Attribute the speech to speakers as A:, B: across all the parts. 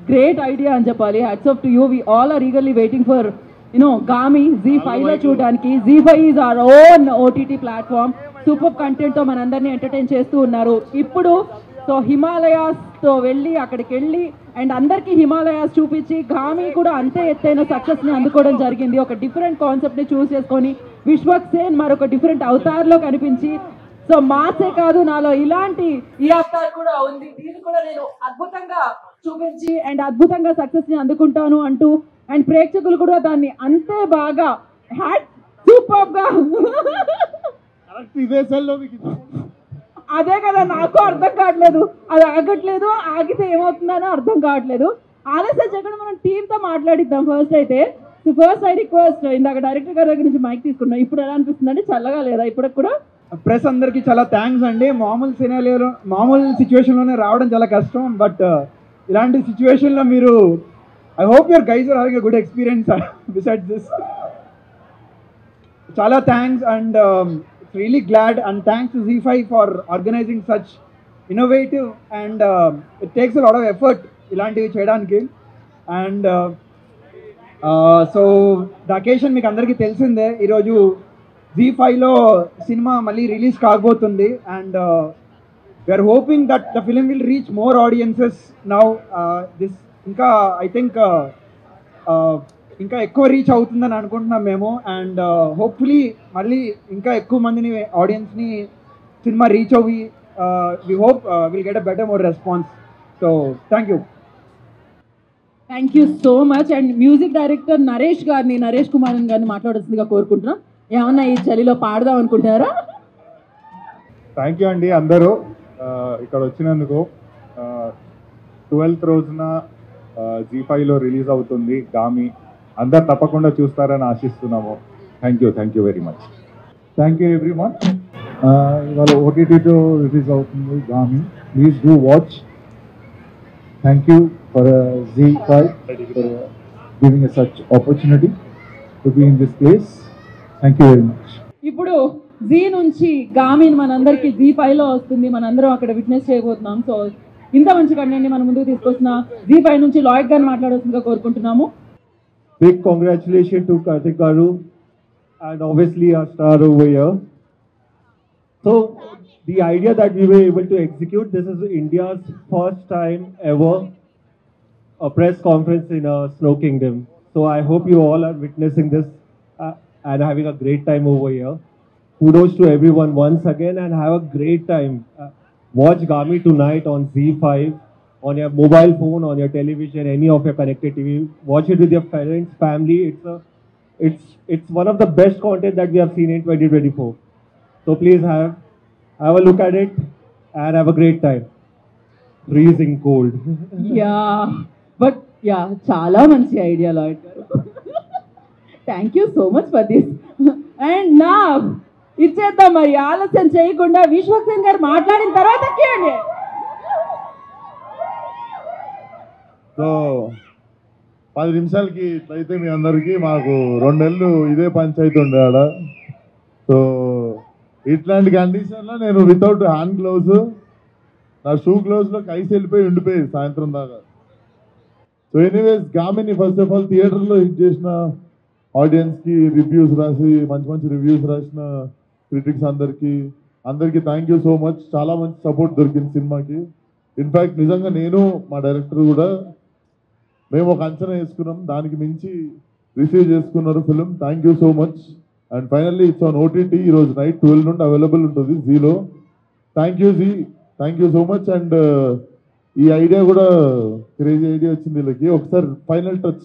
A: Great idea అని చెప్పాలి. Hats off to you. We all are eagerly waiting for Gaami Z5లో చూడడానికి. Z5 is our own OTT platform. Super కంటెంట్తో మనందరినీ entertain చేస్తూ ఉన్నారు. ఇప్పుడు సో హిమాలయాస్తో వెళ్ళి అక్కడికి వెళ్ళి అండ్ అందరికీ హిమాలయాస్ చూపించి గామి కూడా అంతే ఎత్తైన సక్సెస్ని అందుకోవడం జరిగింది. ఒక డిఫరెంట్ కాన్సెప్ట్ని చూస్ చేసుకొని విశ్వక్ సేన్ మరొక డిఫరెంట్ అవతార్లో కనిపించి సో మాసే కాదు నాలో ఇలాంటి ఈ అవతార్ కూడా ఉంది, దీన్ని కూడా నేను అద్భుతంగా చూపించి అండ్ అద్భుతంగా సక్సెస్ని అందుకుంటాను అంటూ అండ్ ప్రేక్షకులు కూడా దాన్ని అంతే బాగా సూపర్గా అదే కదా నాకు అర్థం కావట్లేదు, అది ఆగట్లేదు, ఆగితే ఏమవుతుందని అర్థం కావట్లేదు. ఆలస్య చేయకుండా మనం టీంతో మాట్లాడిద్దాం. ఫస్ట్ అయితే ఫస్ట్ ఐ రిక్వెస్ట్, ఇందాక డైరెక్టర్ గారి దగ్గర నుంచి మైక్ తీసుకున్నాం, ఇప్పుడు ఎలా అనిపిస్తుంది అండి? చల్లగా లేదా ఇప్పుడు కూడా?
B: ప్రెస్ అందరికి చాలా థ్యాంక్స్ అండి. మామూలు సిచ్యువేషన్లోనే రావడం చాలా కష్టం, బట్ ఇలాంటి సిచ్యువేషన్లో మీరు I hope your guys are having a good experience besides this. చాలా thanks and really glad and thanks to Z5 for organizing such innovative and it takes a lot of effort ilantivi cheyadaniki and so the occasion meeku andariki telisinde ee roju Z5 lo cinema malli release kaagbotundi and we are hoping that the film will reach more audiences now. This inka I think ఇంకా ఎక్కువ reach అవుతుందని అనుకుంటున్నాం మేము and hopefully మళ్ళీ ఇంకా ఎక్కువ మందిని ఆడియన్స్ని సినిమా రీచ్ అవ్వి we hope will get a better more response. So thank
A: you so much. And music director Naresh Kumaran గారిని మాట్లాడుతుందిగా కోరుకుంటున్నాం. ఏమన్నా ఈ చలిలో పాడదాం అనుకుంటున్నారా?
C: థ్యాంక్ యూ అండి అందరూ ఇక్కడ వచ్చినందుకు. 12th రోజున Z5లో రిలీజ్ అవుతుంది గామి. అందరు తప్పకుండా చూస్తారని ఆశిస్తున్నాము. Thank you very much.
D: Thank you everyone. ఇవాళ OTTలో రిలీజ్ అవుతుంది Gaami. Please do watch. Thank you for Z5 for giving such opportunity to be in this place. Thank you very much.
A: ఇప్పుడు జీ నుంచి గామిని మనందరికీ Z5లో వస్తుంది, మనందరం అక్కడ విట్నెస్ చేయబోతున్నాం. సో ఇంత మంచి కంటెంట్ని మన ముందుకు తీసుకొస్తున్న Z5 నుంచి లాయిడ్ గారిని మాట్లాడాల్సిందిగా కోరుకుంటున్నాము.
D: Big congratulations to Karthik Garu and obviously our star over here. So the idea that we were able to execute, this is India's first time ever a press conference in a Snow Kingdom. So I hope you all are witnessing this and having a great time over here. Kudos to everyone once again and have a great time. Watch Gami tonight on Z5. On your mobile phone, on your television, any of your connected TV. Watch it with your parents, family. It's one of the best content that we have seen in 2024. So please have a look at it and have a great time. Freezing cold.
A: చాలా మంచి idea Lloyd గారు. Thank you so much for this. And నా ఇచ్చేద్దాం మరి ఆలస్యం చేయకుండా విశ్వక్ సేన్ గారు మాట్లాడిన తర్వాత కేండి.
C: సో 10 నిమిషాలకి ఇట్లయితే మీ అందరికీ మాకు 2 నెలలు ఇదే పంచాయతీ ఉండే ఆడ. సో ఇట్లాంటి కండిషన్లో నేను వితౌట్ హ్యాండ్ గ్లౌస్ నా షూ గ్లౌస్లో కైసి ఉండిపోయేది సాయంత్రం దాకా. సో ఎనీవేస్ గామిని ఫస్ట్ ఆఫ్ ఆల్ థియేటర్లో హిట్ చేసిన ఆడియన్స్కి రివ్యూస్ రాసి మంచి రివ్యూస్ రాసిన క్రిటిక్స్ అందరికీ థ్యాంక్ యూ సో మచ్. చాలా మంచి సపోర్ట్ దొరికింది సినిమాకి. ఇన్ఫ్యాక్ట్ నిజంగా నేను మా డైరెక్టర్ కూడా మేము ఒక అంచనా వేసుకున్నాం, దానికి మించి రిసీవ్ చేసుకున్నారు film. Thank you so much. And finally it's on OTT ఈరోజు నైట్ 12 నుండి అవైలబుల్ ఉంటుంది జీలో. Thank you so much. And ఈ ఐడియా కూడా క్రేజీ ఐడియా వచ్చింది వీళ్ళకి. ఒకసారి ఫైనల్ టచ్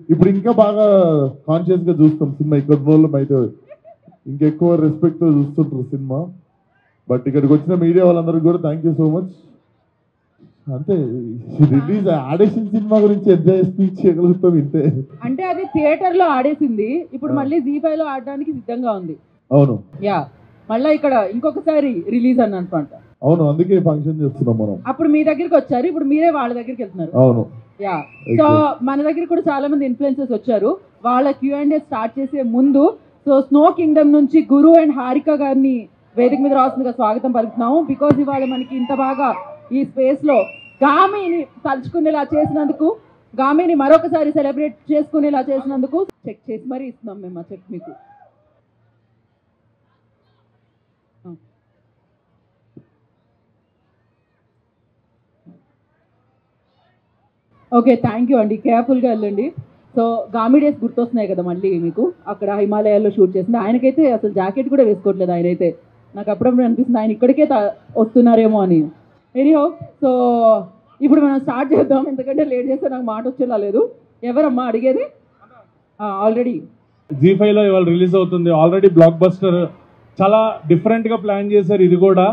C: ఇప్పుడు ఇంకా బాగా కాన్షియస్గా చూస్తాం సినిమా. ఇక్కడ రోజులు అయితే ఇంకెక్కువ రెస్పెక్ట్తో చూస్తుంటారు సినిమా. బట్ ఇక్కడికి వచ్చిన మీడియా వాళ్ళందరికీ కూడా థ్యాంక్ యూ సో మచ్. అంతే, రిలీజ్ ఆడేసిన సినిమా గురించి ఎంజాయ్ స్పీచ్ చేయగలుగుతాం ఇంతే.
A: అంటే అది థియేటర్ లో ఆడేసింది, ఇప్పుడు మళ్ళీ Z5 లో ఆడడానికి సిద్ధంగా ఉంది.
C: అవును,
A: మళ్ళీ ఇక్కడ ఇంకొకసారి రిలీజ్ అని అనుకుంటా.
C: అవును, అందుకే ఫంక్షన్ చేస్తున్నాం మనం.
A: అప్పుడు మీ దగ్గరికి వచ్చారు, ఇప్పుడు మీరే వాళ్ళ దగ్గరికి వెళ్తున్నారు.
C: అవును,
A: సో మన దగ్గర కూడా చాలా మంది ఇన్ఫ్లుయెన్సర్స్ వచ్చారు. వాళ్ళ Q&A స్టార్ట్ చేసే ముందు సో స్నో కింగ్డమ్ నుంచి గురు అండ్ హారిక గారిని వేదిక మీద రాస్తుందిగా స్వాగతం పలుకుతున్నాము. బికాజ్ ఇవాళ మనకి ఇంత బాగా ఈ స్పేస్ లో గామిని తలుచుకునేలా చేసినందుకు, గామిని మరొకసారి సెలబ్రేట్ చేసుకునేలా చేసినందుకు చెక్ చేసి మరీ ఇస్తున్నాం మేము ఆ చెక్ మీకు. ఓకే, థ్యాంక్ యూ అండి. కేర్ఫుల్గా వెళ్ళండి. సో గామి డేస్ గుర్తొస్తున్నాయి కదా మళ్ళీ మీకు, అక్కడ హిమాలయాల్లో షూట్ చేసింది. ఆయనకైతే అసలు జాకెట్ కూడా వేసుకోవట్లేదు ఆయనైతే. నాకు అప్పుడప్పుడు అనిపిస్తుంది ఆయన ఇక్కడికే వస్తున్నారేమో అని. ఎనీహౌ, సో ఇప్పుడు మనం స్టార్ట్ చేద్దాం, ఎందుకంటే లేట్ చేస్తే నాకు మాట వచ్చేలా లేదు. ఎవరమ్మా అడిగేది? ఆల్రెడీ
E: జీ5లో ఇవాళ రిలీజ్ అవుతుంది. ఆల్రెడీ బ్లాక్ బస్టర్, చాలా డిఫరెంట్ గా ప్లాన్ చేశారు. ఇది కూడా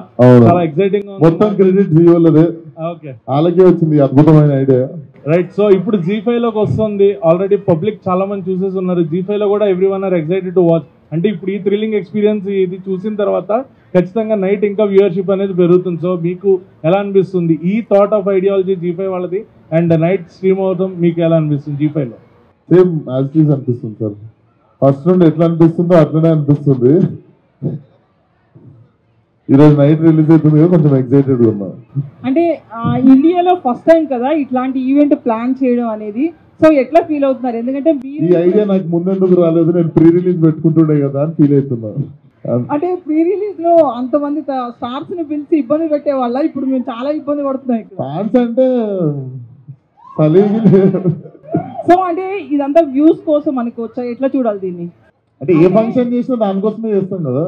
E: చాలా ఎక్సైటింగ్.
C: మొత్తం క్రెడిట్ జియోలదే.
E: ఓకే,
C: వాళ్ళకే వచ్చింది అద్భుతమైన ఐడియా.
E: రైట్. సో ఇప్పుడు జీ5లోకి వస్తుంది. ఆల్రెడీ పబ్లిక్ చాలా మంది చూసేసి ఉన్నారు. జీ5లో కూడా every one or excited to watch. అంటే ఇప్పుడు ఈ థ్రిల్లింగ్ ఎక్స్పీరియన్స్ ఇది చూసిన తర్వాత ఖచ్చితంగా నైట్ ఇంకా వ్యూవర్షిప్ అనేది పెరుగుతుంది. సో మీకు ఎలా అనిపిస్తుంది ఈ థాట్ ఆఫ్ ఐడియాలజీ జీ5 వాళ్ళది, అండ్ నైట్ స్ట్రీమ్ అవడం మీకు ఎలా అనిపిస్తుంది జీ5లో?
C: సేమ్ యాజ్ ఇట్ ఈజ్ అనిపిస్తుంది సార్. ఫస్ట్ నుండి ఎట్లా అనిపిస్తుందో అట్లనే అనిపిస్తుంది. ఈరోజు నైట్ రిలీజ్ అవుతుంది, కొంచెం ఎక్సైటెడ్ గా ఉన్నాం.
F: అంటే ఇండియాలో ఫస్ట్ టైం కదా ఇట్లాంటి ఈవెంట్ ప్లాన్ చేయడం అనేది. సో ఎట్లా ఫీల్ అవుతున్నారు? ఎందుకంటే
C: ఈ ఐడియా నాకు ముందెందుకు రాలేదు, నేను ప్రీ రిలీజ్ పెట్టుకుంటుండే కదా అని ఫీల్ అవుతున్నాను.
F: అంటే ప్రీ రిలీజ్ లో అంతమంది స్టార్స్ ని పిలిచి ఇబ్బంది పెట్టే వాళ్ళ, ఇప్పుడు మేము చాలా ఇబ్బంది పడుతున్నాం.
C: ఫ్యాన్స్ అంటే
F: సో అంటే ఇదంతా వ్యూస్ కోసం అనుకోవచ్చా? ఎట్లా చూడాలి దీన్ని?
C: అంటే ఏ ఫంక్షన్ చేసినా దానికోసమే చేస్తాం కదా,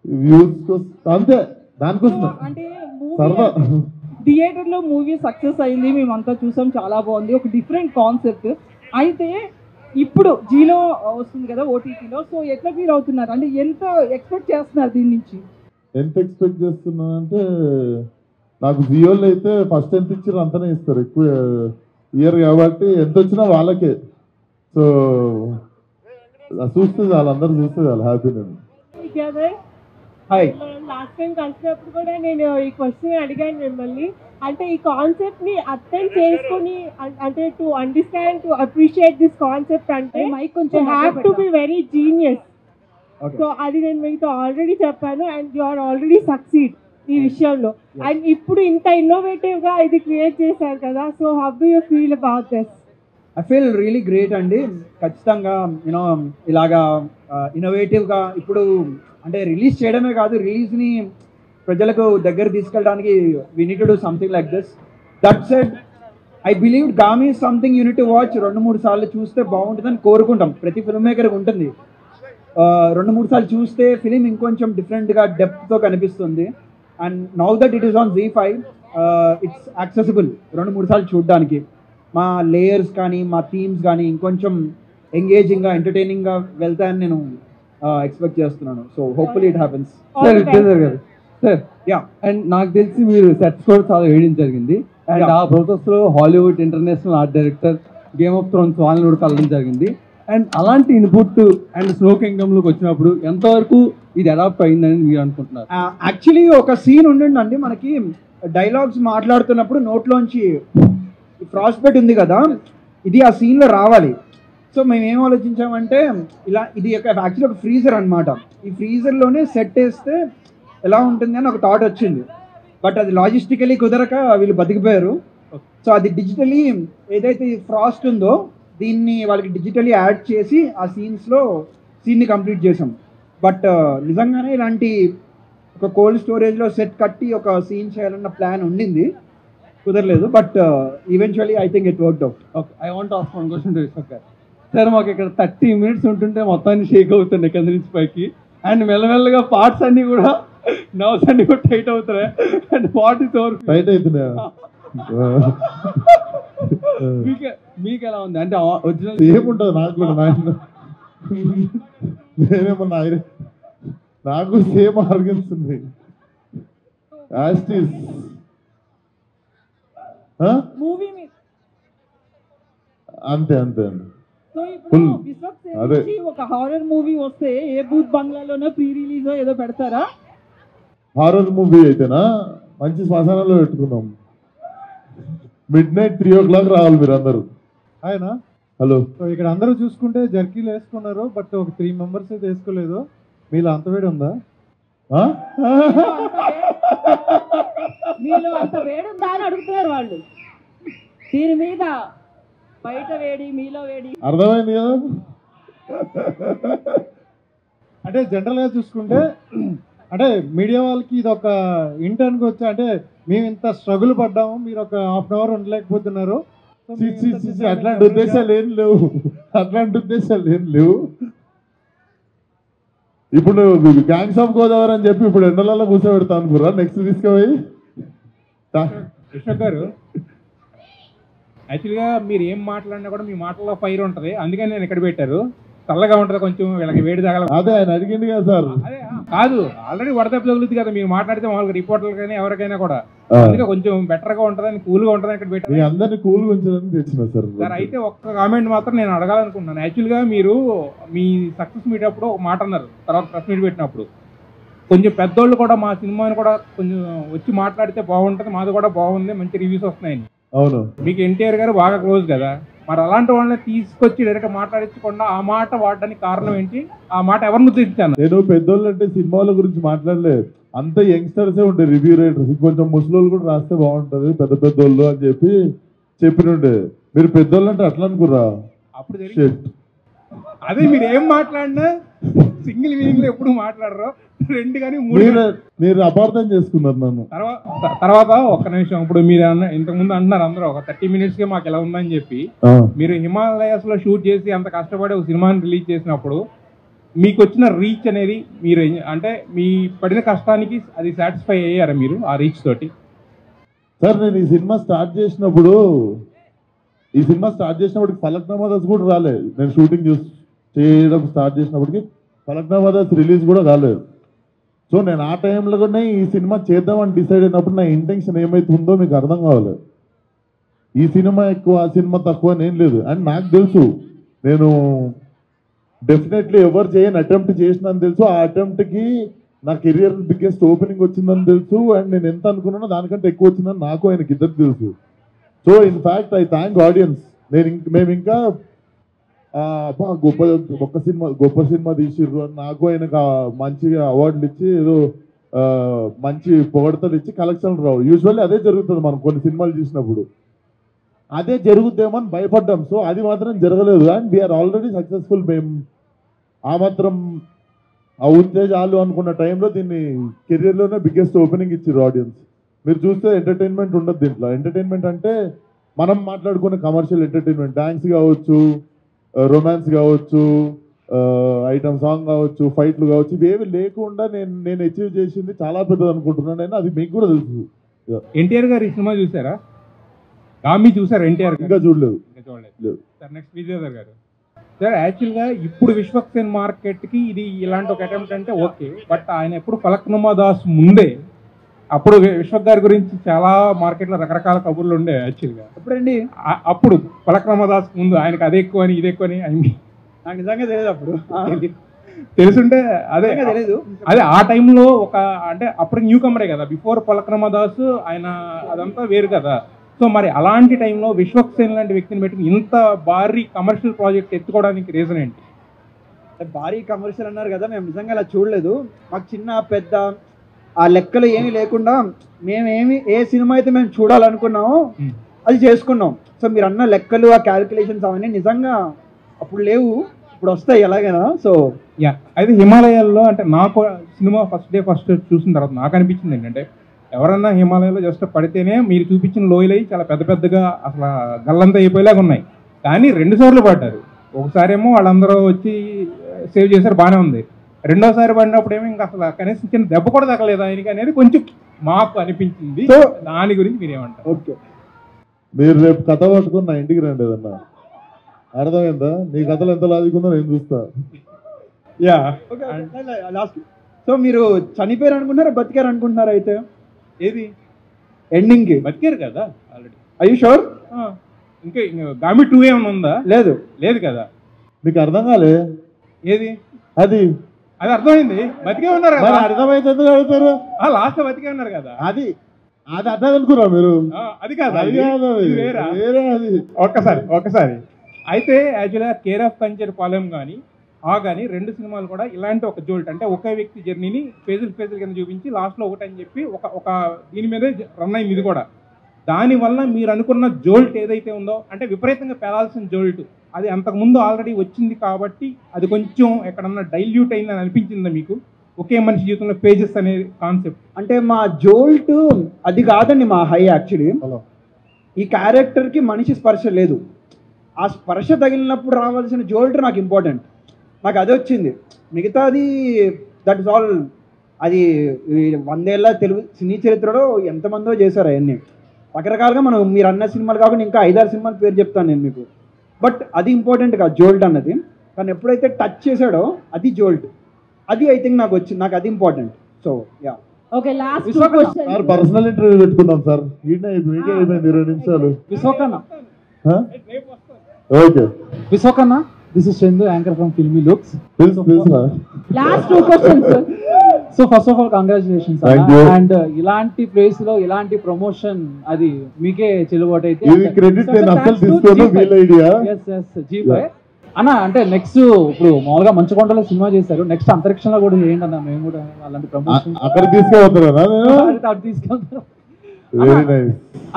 C: వ్యూస్ కోసం అంతే, దానికోసమే.
F: అంటే
C: సరదా.
F: థియేటర్ లో మూవీ సక్సెస్ అయింది, మేమంతా చూసాం, చాలా బాగుంది, ఒక డిఫరెంట్ కాన్సెప్ట్. అయితే ఇప్పుడు జీలో వస్తుంది కదా ఓటీటీలో. సో ఎట్లా ఫీల్ అవుతున్నారు? అంటే ఎంత ఎక్స్పెక్ట్ చేస్తున్నారు దీని నుంచి?
C: ఎంత ఎక్స్పెక్ట్ చేస్తున్నాను అంటే, నాకు జియోలో అయితే ఫస్ట్ ఎంత ఇచ్చారు అంతనే ఇస్తారు, ఎక్కువ ఇయర్ కాబట్టి ఎంత వచ్చినా వాళ్ళకే. సో చూస్తే వాళ్ళందరూ చూస్తే వాళ్ళు హ్యాపీ. నేను
B: హాయ్,
G: లాస్ట్ టైం కలిసినప్పుడు కూడా నేను ఈ క్వశ్చన్ అడిగాను మిమ్మల్ని. అంటే ఈ కాన్సెప్ట్ ని అర్థం చేసుకుని, అంటే to understand, to appreciate this concept అంటే you have to be very genius. So అది నేను మీతో ఆల్రెడీ చెప్పాను, and you are already succeed ఈ విషయంలో. అండ్ ఇప్పుడు ఇంత ఇన్నోవేటివ్ గా ఇది క్రియేట్ చేశారు కదా. So how do you feel about this?
B: I feel really great అండి. ఖచ్చితంగా యూనో ఇలాగా ఇన్నోవేటివ్గా ఇప్పుడు అంటే రిలీజ్ చేయడమే కాదు, రిలీజ్ని ప్రజలకు దగ్గర తీసుకెళ్ళడానికి we need to do something like this. That said I believe Gaami is something you need to watch. 2-3 సార్లు చూస్తే బాగుంటుందని కోరుకుంటాం, ప్రతి ఫిల్మ్ మేకర్కి ఉంటుంది. 2-3 సార్లు చూస్తే ఫిలిం ఇంకొంచెం డిఫరెంట్గా డెప్త్తో కనిపిస్తుంది. And now that it is on ZEE5, it's accessible 2-3 సార్లు చూడడానికి. మా లేయర్స్ కానీ మా థీమ్స్ కానీ ఇంకొంచెం ఎంగేజింగ్గా ఎంటర్టైనింగ్గా వెళ్తాయని నేను ఎక్స్పెక్ట్ చేస్తున్నాను. So hopefully it happens.
H: Sir ఇచ్చేసారు కదా సార్.
B: యా,
H: అండ్ నాకు తెలిసి మీరు సెట్స్ కూడా చాలా వేయడం జరిగింది. అండ్ ఆ ప్రాసెస్లో Hollywood international art director, game of Thrones వాళ్ళని కూడా కలవడం జరిగింది. అండ్ అలాంటి ఇన్పుట్ అండ్ స్నో కింగ్డమ్లోకి వచ్చినప్పుడు ఎంతవరకు ఇది అడాప్ట్ అయిందని మీరు అనుకుంటున్నారు?
B: యాక్చువల్లీ ఒక సీన్ ఉండండి మనకి, డైలాగ్స్ మాట్లాడుతున్నప్పుడు నోట్లోంచి ఫ్రాస్ట్ బైట్ ఉంది కదా, ఇది ఆ సీన్లో రావాలి. సో మేము ఏం ఆలోచించామంటే, ఇలా ఇది యాక్చువల్లీ ఒక ఫ్రీజర్ అనమాట. ఈ ఫ్రీజర్లోనే సెట్ వేస్తే ఎలా ఉంటుంది అని ఒక థాట్ వచ్చింది. బట్ అది లాజిస్టికలీ కుదరక వీళ్ళు బతికిపోయారు. సో అది డిజిటలీ ఏదైతే ఫ్రాస్ట్ ఉందో దీన్ని వాళ్ళకి డిజిటలీ యాడ్ చేసి ఆ సీన్ని కంప్లీట్ చేసాం. బట్ నిజంగానే ఇలాంటి ఒక కోల్డ్ స్టోరేజ్లో సెట్ కట్టి ఒక సీన్ చేయాలన్న ప్లాన్ ఉండింది, కుదరలేదు. But eventually I think it worked out.
H: Okay, I want ask one question to Vishwak గారు. సార్ మాకు ఇక్కడ 30 minutes ఉంటుంటే మొత్తాన్ని షేక్ అవుతుండే కింద నుంచి పైకి, అండ్ మెల్లమెల్లగా పార్ట్స్ అన్ని కూడా నర్వ్స్ అన్ని కూడా టైట్ అవుతున్నాయి. And what is over
C: tight అవుతున్నాయా?
H: మీకు ఎలా ఉంది? అంటే ఒరిజినల్
C: ఏముంటుంది నాకు కూడా, నేనేమన్నా నాకు సేమ్ ఆర్గన్స్ ఉంది.
F: మూవీ
C: అంతే అంతే అండి.
F: సో ఇప్పుడు విశ్వక్ సేన్ నుంచి ఒక హారర్ మూవీ వస్తే ఏ బూత్ బంగ్లాలోనో ప్రీ రిలీజ్ ఏదో పెడతారా?
C: హారర్ మూవీ అయితేనా మంచి శ్మశానంలో పెట్టుకున్నాం. midnight 3 o'clock రావాలి మీరు అందరూ.
I: ఆయన
C: హలో,
I: సో ఇక్కడ అందరూ చూసుకుంటే జర్కీలు వేసుకున్నారు, బట్ ఒక 3 members అయితే వేసుకోలేదు. మీలో అంత వేడి ఉందా?
A: మీలో అంత వేడుందా అని అడుగుతున్నారు వాళ్ళు. దీని మీద బయట వేడి మీలో వేడి
C: అర్థమైంది కదా.
I: అంటే జనరల్గా చూసుకుంటే అంటే మీడియా వాళ్ళకి ఇది ఒక ఇంటర్న్కి వచ్చి అంటే మేము ఇంత స్ట్రగుల్ పడ్డాము, మీరు ఒక హాఫ్ అన్ అవర్ ఉండలేకపోతున్నారు.
C: అట్లాంటి ఉద్దేశాలు ఏం లేవు, అట్లాంటి ఉద్దేశాలు ఏం లేవు. ఇప్పుడు గ్యాంగ్స్ ఆఫ్ గోదావరి అని చెప్పి ఇప్పుడు ఎండలలో కూర్చోబెడతా అనుకురా నెక్స్ట్ తీసుకుపోయి.
J: విశ్వక్ గారు, యాక్చువల్గా మీరు ఏం మాట్లాడినా కూడా మీ మాటల్లో ఫైర్ ఉంటుంది, అందుకని నేను ఇక్కడ పెట్టారు. చల్లగా ఉంటుంది కొంచెం, వీళ్ళకి వేడి తగల.
C: అదే ఆయన అడిగింది కదా సార్.
J: అదే కాదు, ఆల్రెడీ వడదెబ్బ తగులుతుంది కదా మీరు మాట్లాడితే మామూలుగా రిపోర్టర్లు కానీ ఎవరికైనా కూడా. అందుకే కొంచెం బెటర్గా ఉంటుందని కూల్గా ఉంటుందని ఇక్కడ పెట్టారు.
C: మీ అందరినీ కూల్గా ఉంచడానికి తెచ్చిన సార్.
J: సార్ అయితే ఒక్క కామెంట్ మాత్రం నేను అడగాలనుకుంటున్నాను. యాక్చువల్గా మీరు మీ సక్సెస్ మీట్ అప్పుడు ఒక మాట అన్నారు, తర్వాత ప్రెస్ మీట్ పెట్టినప్పుడు కొంచెం పెద్దోళ్ళు కూడా మా సినిమాని కూడా కొంచెం వచ్చి మాట్లాడితే బాగుంటుంది, మాది కూడా బాగుంది, మంచి రివ్యూస్ వస్తున్నాయని.
C: అవును,
J: మీకు ఎన్టీఆర్ గారు బాగా క్లోజ్ కదా, మరి అలాంటి వాళ్ళని తీసుకొచ్చి డైరెక్ట్ మాట్లాడించకుండా ఆ మాట వాడడానికి కారణం ఏంటి? ఆ మాట ఎవరిని ఉద్దేశించాను?
C: నేను పెద్దోళ్ళు అంటే సినిమాల గురించి మాట్లాడలేదు, అంత యంగ్స్టర్సే ఉంటాయి రివ్యూ రైటర్స్. కొంచెం ముసలోళ్ళు కూడా రాస్తే బాగుంటుంది పెద్ద పెద్దోళ్ళు అని చెప్పి చెప్పినుండే. మీరు పెద్దోళ్ళు అంటే అట్లా అనుకురా?
J: అప్పుడు అదే మీరు ఏం మాట్లాడినా సింగిల్ మీనింగ్ లో ఎప్పుడు మాట్లాడరు, రెండు కానీ
C: మీరు అపార్థం చేసుకున్నారు నన్ను.
J: తర్వాత ఒక్క నిమిషం, ఇప్పుడు మీరు ఇంతకుముందు అంటున్నారు అందరూ ఒక 30 minutes కే మాకు ఎలా ఉందని చెప్పి. మీరు హిమాలయాస్ లో షూట్ చేసి అంత కష్టపడి ఒక సినిమాని రిలీజ్ చేసినప్పుడు మీకు వచ్చిన రీచ్ అనేది మీరు అంటే మీ పడిన కష్టానికి అది సాటిస్ఫై అయ్యారా మీరు ఆ రీచ్ తోటి?
C: సార్ నేను ఈ సినిమా స్టార్ట్ చేసినప్పుడు ఫలక్నామా దాస్ కూడా రాలేదు. నేను షూటింగ్ చేయడం స్టార్ట్ చేసినప్పటికి ఫలక్నామా దాస్ రిలీజ్ కూడా కాలేదు. సో నేను ఆ టైంలోనే ఈ సినిమా చేద్దామని డిసైడ్ అయినప్పుడు నా ఇంటెన్షన్ ఏమైతుందో మీకు అర్థం కావాలి. ఈ సినిమా ఎక్కువ ఆ సినిమా తక్కువ అని ఏం లేదు. అండ్ నాకు తెలుసు నేను డెఫినెట్లీ ఎవరు చేయని అటెంప్ట్ చేసినని తెలుసు. ఆ అటెంప్ట్కి నా కెరియర్ బిగ్గెస్ట్ ఓపెనింగ్ వచ్చిందని తెలుసు. అండ్ నేను ఎంత అనుకున్నానో దానికంటే ఎక్కువ వచ్చిందని నాకు ఆయనకి ఇద్దరికి తెలుసు. So in fact I thank audience. మేము ఇంకా గొప్ప సినిమా తీసిర్రు అని నాకు ఆయనకు మంచిగా అవార్డులు ఇచ్చి ఏదో మంచి పొగడతలు ఇచ్చి కలెక్షన్లు రావు. యూజువల్లీ అదే జరుగుతుంది మనం కొన్ని సినిమాలు చూసినప్పుడు, అదే జరుగుద్దేమో అని భయపడ్డాం. సో అది మాత్రం జరగలేదు. And we are already successful. మేము ఆ మాత్రం అవుతే చాలు అనుకున్న టైంలో దీన్ని కెరియర్లోనే బిగ్గెస్ట్ ఓపెనింగ్ ఇచ్చారు ఆడియన్స్. మీరు చూస్తే ఎంటర్టైన్మెంట్ ఉండదు దీంట్లో. ఎంటర్టైన్మెంట్ అంటే మనం మాట్లాడుకునే కమర్షియల్ ఎంటర్టైన్మెంట్, డాన్స్ కావచ్చు, రొమాన్స్ కావచ్చు, ఐటమ్ సాంగ్ కావచ్చు, ఫైట్లు కావచ్చు, ఇవేవి లేకుండా నేను అచీవ్ చేసింది చాలా పెద్దది అనుకుంటున్నాను నేను. అది మీకు కూడా తెలుసు.
J: ఎన్టీఆర్ గారు ఈ సినిమా చూసారా? గామి చూసారు? ఎన్టీఆర్
C: ఇంకా చూడలేదు.
J: సార్ నెక్స్ట్ విజయ్ గారు. సార్ యాక్చువల్గా ఇప్పుడు విశ్వక్సేన్ మార్కెట్కి ఇది ఇలాంటి ఒక అటెంప్ట్ అంటే ఓకే, బట్ ఆయన ఎప్పుడు ఫలక్నామా దాస్ ముందే అప్పుడు విశ్వక్ గారి గురించి చాలా మార్కెట్లో రకరకాల కబుర్లు ఉండే. యాక్చువల్గా అప్పుడు ఫలక్నామా దాస్ ముందు ఆయనకు అదే ఎక్కువ అని ఇది ఎక్కువ అని
B: నాకు నిజంగా తెలియదు. అప్పుడు
J: తెలుసుంటే అదే తెలియదు. అదే ఆ టైంలో ఒక అంటే అప్పుడు న్యూ కమరే కదా, బిఫోర్ ఫలక్నామా దాస్ ఆయన అదంతా వేరు కదా. సో మరి అలాంటి టైంలో విశ్వక్సేన్ లాంటి వ్యక్తిని పెట్టుకుని ఇంత భారీ కమర్షియల్ ప్రాజెక్ట్ ఎత్తుకోవడానికి రీజన్ ఏంటి?
B: భారీ కమర్షియల్ అన్నారు కదా, మేము నిజంగా అలా చూడలేదు. మాకు చిన్న పెద్ద ఆ లెక్కలు ఏమీ లేకుండా ఏ సినిమా అయితే మేము చూడాలనుకున్నామో అది చేసుకున్నాం. సో మీరు అన్న లెక్కలు ఆ క్యాలిక్యులేషన్స్ అవన్నీ నిజంగా అప్పుడు లేవు, ఇప్పుడు వస్తాయి ఎలాగైనా. సో
J: అయితే హిమాలయాల్లో అంటే నాకు సినిమా ఫస్ట్ చూసిన తర్వాత నాకు అనిపించింది ఏంటంటే, ఎవరన్నా హిమాలయాల్లో జస్ట్ పడితేనే మీరు చూపించిన లోయలు చాలా పెద్ద పెద్దగా అసలు గల్లంతా అయిపోయేలాగా ఉన్నాయి. కానీ 2 సార్లు పడ్డారు. ఒకసారి ఏమో వాళ్ళందరూ వచ్చి సేవ్ చేశారు, బాగానే ఉంది. రెండోసారి పడినప్పుడు ఏమో ఇంకా అసలు కనీసం చిన్న దెబ్బ కూడా తగ్గలేదు ఆయనకి అనేది కొంచెం మాకు అనిపించింది. సో దాని గురించి మీరేమంటారు?
C: ఓకే, మీరు రేపు కథ పట్టుకుని నా ఇంటికి రండి, ఏదన్నా అర్థమైందా? నీ కథలు ఎంత లాజికుందో నేను చూస్తా.
B: లాస్ట్ సో మీరు చనిపోయారు అనుకుంటున్నారా బతికారు అనుకుంటున్నారా? అయితే
J: ఏది
B: ఎండింగ్
J: బతికారు కదా ఆల్రెడీ.
B: I you sure?
J: ఇంకా గామి 2 ఏమైనా ఉందా? లేదు కదా.
C: మీకు అర్థం కాలే?
J: ఏది
C: అది
J: అర్థమైంది, బతికే ఉన్నారు కదా.
C: అర్థమైతే ఎందుకు అడుగుతారు?
J: లాస్ట్ బతికే ఉన్నారు కదా.
C: అది అర్థం అనుకురా మీరు?
J: అది కాదు, ఒక్కసారి అయితే యాక్చువల్గా కేర్ ఆఫ్ కంచర్ పాలెం కానీ కానీ 2 సినిమాలు కూడా ఇలాంటి ఒక జోల్ట్, అంటే ఒకే వ్యక్తి జర్నీని ఫేజుల కింద చూపించి లాస్ట్లో ఒకటని చెప్పి ఒక దీని మీదే రన్ అయింది ఇది కూడా. దానివల్ల మీరు అనుకున్న జోల్ట్ ఏదైతే ఉందో, అంటే విపరీతంగా పెరాల్సిన జోల్ట్, అది అంతకుముందు ఆల్రెడీ వచ్చింది కాబట్టి అది కొంచెం ఎక్కడన్నా డైల్యూట్ అయిందని అనిపించిందా మీకు? ఒకే మనిషి జీవితంలో పేజెస్ అనే కాన్సెప్ట్.
B: అంటే మా జోల్ట్ అది కాదండి మా హై. యాక్చువల్లీ ఈ క్యారెక్టర్కి మనిషి స్పర్శ లేదు. ఆ స్పర్శ తగిలినప్పుడు రావాల్సిన జోల్ట్ నాకు ఇంపార్టెంట్. నాకు అది వచ్చింది. మిగతాది దట్ ఇస్ ఆల్. అది 100 ఏళ్ళ తెలుగు సినీ చరిత్రలో ఎంతమందో చేశారు అవన్నీ రకరకాలుగా. మీరు అన్న సినిమాలు కాకుండా ఇంకా 5-6 సినిమాల పేరు చెప్తాను నేను మీకు. బట్ అది ఇంపార్టెంట్ కాదు జోల్ట్ అన్నది. కానీ ఎప్పుడైతే టచ్ చేశాడో అది జోల్ట్. అది ఐ థింక్ నాకు వచ్చింది, నాకు అది important. So yeah.
A: Okay, last question
C: sir personal interview పెట్టుకుందాం సార్. మీకే అయిపోయింది 20 నిమిషాలు. ఓకే
K: విశ్వకన్న, this is Chandu, anchor from Filmy Looks.
A: Last 2 questions.
K: So first of all congratulations and ఇలాంటి ప్లేస్ లో ఇలాంటి ప్రమోషన్ అది మీకే చెల్లుబాటు అయితే G5 అన్న. అంటే నెక్స్ట్ ఇప్పుడు మామూలుగా మంచుకొండలో సినిమా చేశారు, నెక్స్ట్ అంతరిక్షంలో కూడా చేయండి అన్న. మేము కూడా అలాంటి ప్రమోషన్
C: అక్కడ తీసుకెళ్తారు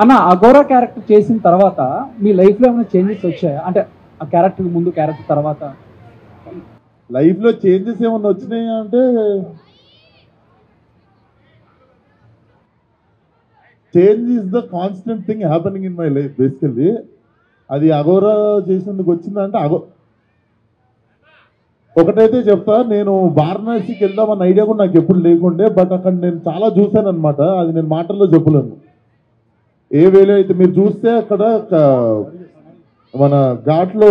K: అన్న. అఘోరా క్యారెక్టర్ చేసిన తర్వాత మీ లైఫ్ లో ఏమైనా చేంజెస్ వచ్చాయా? అంటే ఆ క్యారెక్టర్ ముందు క్యారెక్టర్ తర్వాత
C: లైఫ్ లో చేంజెస్ ఏమన్నా వచ్చినాయి అంటే, change is the constant thing happening in my life basically. అది అఘోరా చేసినందుకు వచ్చిందంటే ఒకటైతే చెప్తా, నేను వారణాసికి వెళ్దామన్న ఐడియా కూడా నాకు ఎప్పుడు లేకుండే. బట్ అక్కడ నేను చాలా చూశాను అనమాట. అది నేను మాటల్లో చెప్పలేను. ఏ వేలో అయితే మీరు చూస్తే అక్కడ మన ఘాట్లో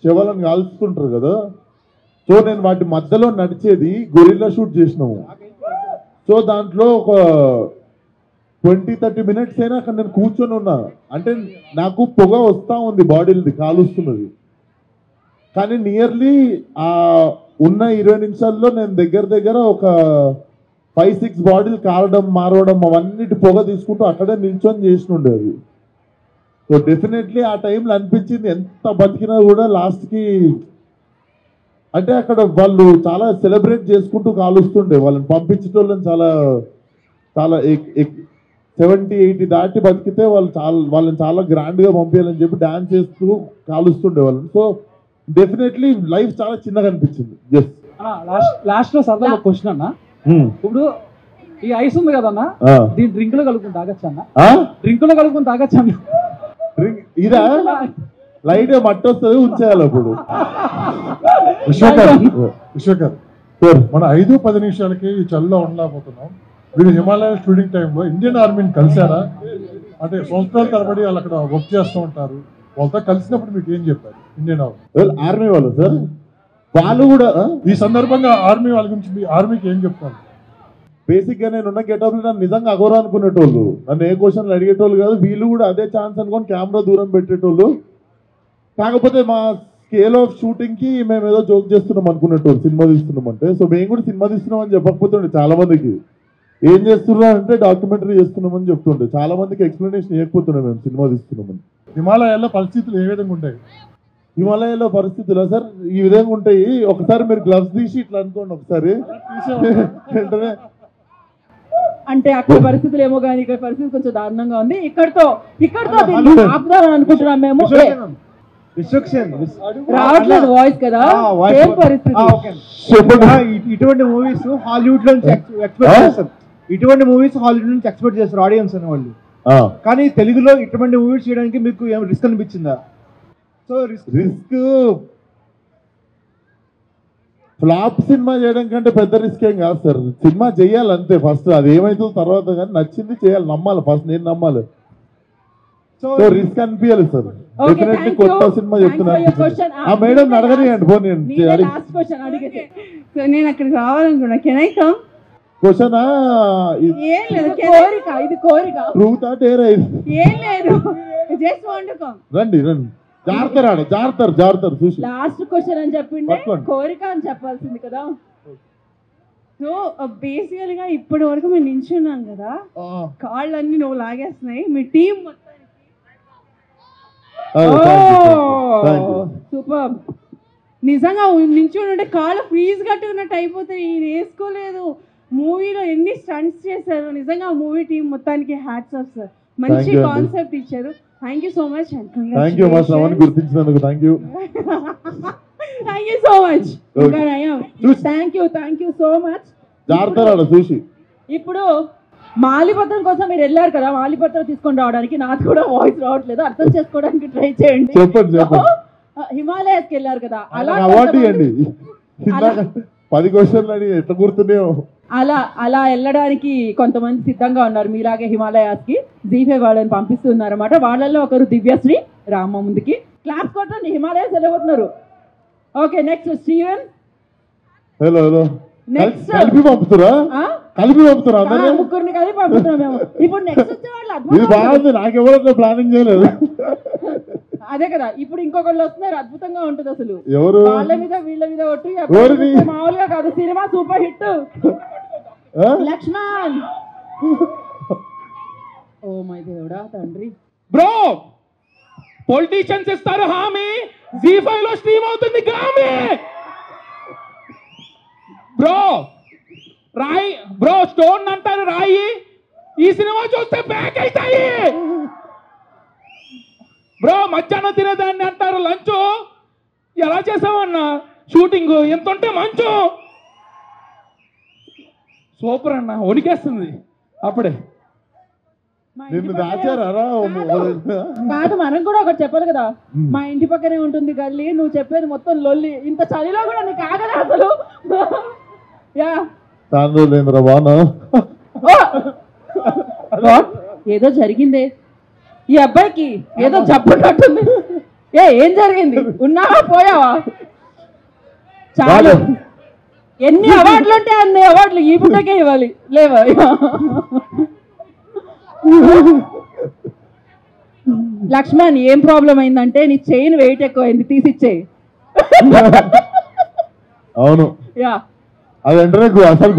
C: శవాలను కాల్చుతుంటారు కదా. సో నేను వాటి మధ్యలో నడిచేది గొరిల్లా షూట్ చేసినాము. సో దాంట్లో ఒక 20-30 మినిట్స్ అయినా అక్కడ నేను కూర్చొని ఉన్నా. అంటే నాకు పొగ వస్తూ ఉంది, బాడీలది కాలుస్తున్నది. కానీ నియర్లీ ఆ ఉన్న 20 నిమిషాల్లో నేను దగ్గర ఒక 5-6 బాడీలు కారడం మారవడం అవన్నిటి పొగ తీసుకుంటూ అక్కడే నిల్చొని చేసినుండేది. సో డెఫినెట్లీ ఆ టైంలో అనిపించింది ఎంత బతికినా కూడా లాస్ట్కి, అంటే అక్కడ వాళ్ళు చాలా సెలబ్రేట్ చేసుకుంటూ కాలుస్తుండే. వాళ్ళని పంపించేటోళ్ళని చాలా చాలా 70-80 దాటి బతికితే వాళ్ళని చాలా గ్రాండ్గా పంపించాలని చెప్పి డాన్స్ చేస్తూ కాలుస్తుండే వాళ్ళని. సో డెఫినెట్లీ లైఫ్ చాలా చిన్నగా అనిపించింది. జస్ట్
K: లాస్ట్ లో సరదా ఒక క్వశ్చన్ అన్న. ఇప్పుడు ఈ ఐస్ ఉంది కదన్నా, దీని డ్రింక్ లో కలుపుకుని తాగొచ్చు అన్న? డ్రింక్ లో కలుపుకుని తాగొచ్చు అన్న?
C: ఇదా లైట్ మట్టి వస్తుంది, ఉంచేయాలి. అప్పుడు
I: విశ్వకర్ మన 5-10 నిమిషాలకి ఈ చల్లో ఉండలేకపోతున్నాం. మీరు హిమాలయ స్టూడెంట్ టైంలో ఇండియన్ ఆర్మీని కలిసారా? అంటే సంవత్సరాల తరబడి వాళ్ళు అక్కడ వర్క్ చేస్తూ ఉంటారు. వాళ్ళతో కలిసినప్పుడు మీకు ఏం చెప్పారు ఇండియన్
C: ఆర్మీ వాళ్ళు? సార్ వాళ్ళు కూడా
I: ఈ సందర్భంగా ఆర్మీ వాళ్ళ గురించి మీ ఆర్మీకి ఏం చెప్తారు?
C: బేసిక్గా నేను ఉన్న గెటప్లో నన్ను నిజంగా అఘోరా అనుకునేటోళ్ళు. నన్ను ఏ క్వశ్చన్లు అడిగేటోళ్ళు కాదు. వీళ్ళు కూడా అదే ఛాన్స్ అనుకొని కెమెరా దూరం పెట్టేటోళ్ళు. కాకపోతే మా స్కేల్ ఆఫ్ షూటింగ్కి మేము ఏదో జోక్ చేస్తున్నాం అనుకునేటోళ్ళు సినిమా తీస్తున్నామంటే. సో మేము కూడా సినిమా తీస్తున్నామని చెప్పకపోతుండే చాలా మందికి. ఏం చేస్తున్నా అంటే డాక్యుమెంటరీ చేస్తున్నామని చెప్తుండే. చాలా మందికి ఎక్స్ప్లెనేషన్ ఇవ్వకపోతుండే మేము సినిమా తీస్తున్నామని.
I: హిమాలయాల్లో పరిస్థితులు ఏ విధంగా ఉంటాయి?
C: హిమాలయాల్లో పరిస్థితులు సార్ ఈ విధంగా ఉంటాయి. ఒకసారి మీరు గ్లవ్స్ తీసి ఇట్లా అనుకోండి ఒకసారి. వెంటనే
A: అంటే అక్కడ పరిస్థితులు ఏమో కానీ ఇక్కడ పరిస్థితి కొంచెం దారుణంగా ఉంది. ఇక్కడతో ఆపుదామని అనుకుంటున్నాం మేము. రావట్లేదు వాయిస్ కదా, ఏం పరిస్థితి?
B: ఇటువంటి మూవీస్ హాలీవుడ్ లో ఎక్స్పెక్ట్ చేస్తారు. ఇటువంటి మూవీస్ హాలీవుడ్ నుంచి ఎక్స్పెక్ట్ చేస్తారు ఆడియన్స్ అనే వాళ్ళు. కానీ తెలుగులో ఇటువంటి మూవీస్ చేయడానికి మీకు ఏం రిస్క్ అనిపించిందా? సో
C: రిస్క్ ఫ్లాప్ సినిమా చేయడం కంటే పెద్ద రిస్క్ ఏం కాదు సార్. సినిమా చేయాలి అంతే ఫస్ట్. అది ఏమైతుందో తర్వాత కానీ నచ్చింది చేయాలి, నమ్మాలి ఫస్ట్. నేను నమ్మాలి. సో రిస్క్ అనిపించాలి సార్. డెఫినెట్లీ కొత్త సినిమా చెప్తున్నాను. మేడం అడగనియండి ఫోన్.
G: నేను అక్కడికి రావాలనుకున్నా. Can I come?
C: క్వశ్చనా? ట్రూత్ డేరా?
G: ఏం లేదు, జస్ట్ వాంట్ టు కమ్.
C: రండి రండి. జాగ్రత్త చూసి.
A: లాస్ట్ క్వశ్చన్ అని చెప్పిండే కోరిక అని చెప్పాల్సింది కదా.
G: సో బేసికల్ గా ఇప్పటి వరకు మేము నించున్నాం కదా, కాళ్ళన్నీ నువ్వు లాగేస్తున్నాయి. మీ టీం
A: సూపర్.
G: నిజంగా నించుని ఉంటే కాళ్ళు ఫ్రీజ్ కట్టుకున్నట్టు అయిపోతాయి. ఈయన వేసుకోలేదు. మూవీలో ఎన్ని స్టంట్స్ చేశారు. నిజంగా మూవీ టీం మొత్తానికి హ్యాట్స్ ఆఫ్ సార్. మంచి కాన్సెప్ట్ ఇచ్చారు. Thank you so much.
C: Thank you మా శ్రవణ్ గుర్తించినందుకు thank you.
G: Thank you so much. Thank you so much.
C: జాగ్రత్త చూసి.
A: ఇప్పుడు మాలిపత్రం కోసం మీరు వెళ్ళారు కదా, మాలిపత్రం తీసుకొని రావడానికి నాకు కూడా వాయిస్ రావట్లేదు, అర్థం చేసుకోవడానికి ట్రై చేయండి.
C: చెప్పండి.
A: హిమాలయాస్కి వెళ్ళారు కదా, అలా
C: అవార్డు ఇవ్వండి. 10 క్వశ్చన్లు అని ఎట్లా గుర్తున్నాయో.
A: అలా వెళ్ళడానికి కొంతమంది సిద్ధంగా ఉన్నారు మీలాగే హిమాలయాస్కి. జీఫే వాళ్ళని పంపిస్తున్నారు అన్నమాట. వాళ్ళల్లో ఒకరు దివ్యశ్రీ. రామ ముందుకి క్లాస్ కొట్టండి. హిమాలయాస్ వెళ్ళబోతున్నారు. Okay, next Steven.
C: Hello hello.
A: Next
C: కలిపి పంపుతురా?
A: ముగ్గురిని కలిపి పంపుతున్నాం మేము. ఇప్పుడు నెక్స్ట్ వచ్చే వాళ్ళు
C: ఇది బాగుంది. నాకెవరో ప్లానింగ్ చేయలేదు.
A: అదే కదా, ఇప్పుడు ఇంకొకళ్ళు వస్తున్నారు. అద్భుతంగా ఉంటుంది అసలు.
C: ఎవరు?
A: వాళ్ళ మీద వీళ్ళ మీద ఒట్టు మామూలుగా కాదు. Cinema super hit. Lakshman. Oh my దేవుడా తండ్రి.
K: బ్రో పొలిటీషియన్స్ ఇస్తారు హామీ, జీ5 లో స్ట్రీమ్ అవుతుంది గ్రామీ. బ్రో రాయి, బ్రో స్టోన్ అంటారు రాయి, ఈ సినిమా చూస్తే బ్యాక్ అవుతాయి. బ్రో మధ్యాహ్నం తినేదాన్ని అంటారు లంచ్. ఎలా చేసావన్నా షూటింగ్? ఎంత ఉంటే మంచు. సూపర్ అన్న, వణికేస్తుంది అప్పుడే.
A: కాదు, మనం కూడా ఒకటి చెప్పాలి కదా. మా ఇంటి పక్కనే ఉంటుంది గల్లీ, నువ్వు చెప్పేది మొత్తం లొల్లి. ఇంత చలిలో కూడా నీకు ఆగలే అసలు. ఏదో జరిగిందే ఈ అబ్బాయికి, ఏదో జబ్బున్నట్టుంది. ఏం జరిగింది? ఉన్నావా పోయావా? చాలు. ఎన్ని అవార్డులు ఉంటే అన్ని అవార్డులు ఈ పుట్టకే ఇవ్వాలి. లేవా? లక్ష్మణ్, ఏం ప్రాబ్లం అయిందంటే నీ చైన్ వెయిట్ ఎక్కువైంది, తీసిచ్చేయి.
C: అవును, అది వెంటనే అసలు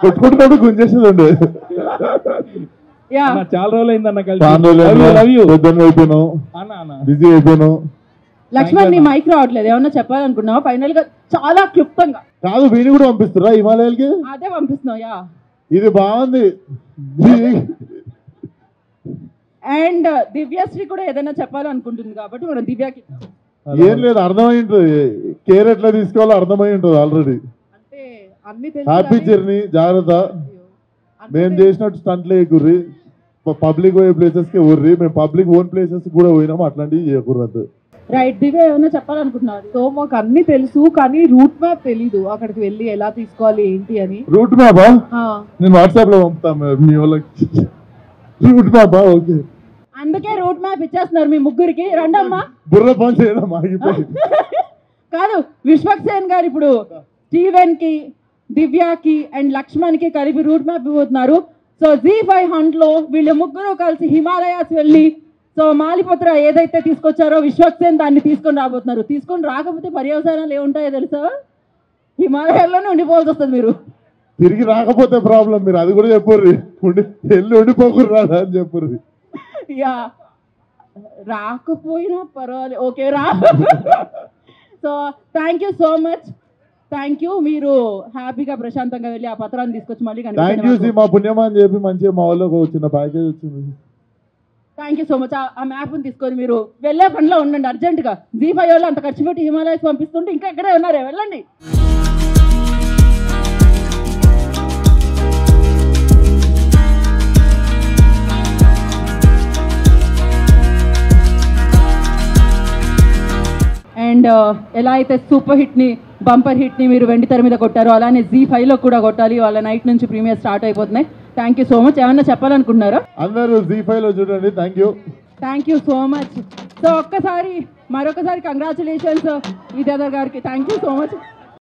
C: కొట్టుకుంటున్నాడు, గుంజేసేదండి.
K: చాలా రోజులు అయిందన్న
C: బిజీ అయిపోయాను.
A: లక్ష్మణ్, నీ మైక్ రావట్లేదు. ఏమన్నా చెప్పాలనుకున్నావా ఫైనల్ గా? చాలా క్లుప్తంగా.
C: కాదు, వీని కూడా పంపిస్తురా హిమాలయాలకి?
A: అదే పంపిస్తున్నావు.
C: ఇది బాగుంది.
A: అండ్ దివ్యశ్రీ కూడా ఏదైనా చెప్పాలనుకుంటుంది కాబట్టి మనం దివ్యకి.
C: ఏం లేదు, అర్థమై ఉంటుంది. కేర్ ఎట్లా తీసుకోవాలో అర్థమై ఉంటుంది ఆల్రెడీ. హ్యాపీ జర్నీ, జాగ్రత్త. మేము చేసినట్టు స్టంట్లే ఎక్కుర్రి, పబ్లిక్ పోయే ప్లేసెస్ కి ఊర్రి. మేము పబ్లిక్ ఓన్ ప్లేసెస్ కూడా పోయినాము, అట్లాంటివి చేయకూడదు.
A: రైట్. దివ్య ఏమన్నా చెప్పాలనుకుంటున్నారు?
F: సో మాకు అన్ని తెలుసు, కానీ రూట్ మ్యాప్ తెలీదు. అక్కడికి వెళ్ళి ఎలా తీసుకోవాలి ఏంటి అని.
C: రూట్ మ్యాపా? నేను వాట్సాప్ లో పంపుతాను మీ వాళ్ళకి. రూట్ మ్యాపా? ఓకే.
A: అందుకే రూట్ మ్యాప్ ఇచ్చేస్తున్నారు మీ ముగ్గురికి. రండమ్మా.
C: బుర్ర పని చేయడం ఆగిపోయి.
A: కాదు, విశ్వక్సేన్ గారు ఇప్పుడు స్టీవెన్ కి, దివ్యకి అండ్ లక్ష్మణ్ కి కలిపి రూట్ మ్యాప్ ఇవ్వబోతున్నారు. సో జీ5 హంట్ లో వీళ్ళు ముగ్గురు కలిసి హిమాలయాస్ వెళ్ళి, సో మాలిపత్ర ఏదైతే తీసుకొచ్చారో విశ్వక్సేన్ దాన్ని తీసుకొని రాబోతున్నారు. తీసుకొని రాకపోతే పర్యవసానాలు ఏముంటాయో తెలుసా? హిమాలయాల్లోనే ఉండిపోవాల్సి వస్తుంది. మీరు
C: తిరిగి రాకపోతే ప్రాబ్లం, మీరు అది కూడా చెప్పుర్రి. వెళ్ళి ఉండిపోకుర్రు రాదా అని చెప్పుర్రి.
A: యా, రాకపోయినా పర్వాలేదు. ఓకే, రా. So thank you so much. Thank you. మీరు హ్యాపీగా ప్రశాంతంగా వెళ్ళి ఆ పత్రాన్ని తీసుకొచ్చి మళ్ళీ
C: కనిపించండి. మా పుణ్యమా అని చెప్పి మంచిగా మా వాళ్ళకి వచ్చిన ప్యాకేజ్ వచ్చింది.
A: Thank you so much. ఆ మ్యాప్ని తీసుకొని మీరు వెళ్ళే పనిలో ఉండండి అర్జెంటుగా. జీ5 వాళ్ళు అంత ఖర్చు పెట్టి హిమాలయాస్ పంపిస్తుంటే ఇంకా ఇక్కడే ఉన్నారే, వెళ్ళండి. అండ్ ఎలా అయితే సూపర్ హిట్ని, బంపర్ హిట్ని మీరు వెండి తెర మీద కొట్టారో, అలానే జీ5లో కూడా కొట్టాలి. వాళ్ళ నైట్ నుంచి ప్రీమియర్ స్టార్ట్ అయిపోతున్నాయి. Thank you so much. ఏమన్నా చెప్పాలనుకుంటున్నారా?
C: అందరూ జీ5లో చూడండి. Thank you
A: so much. So మరొకసారి కంగ్రాచులేషన్స్ విద్యాధర్ గారికి. Thank you so much.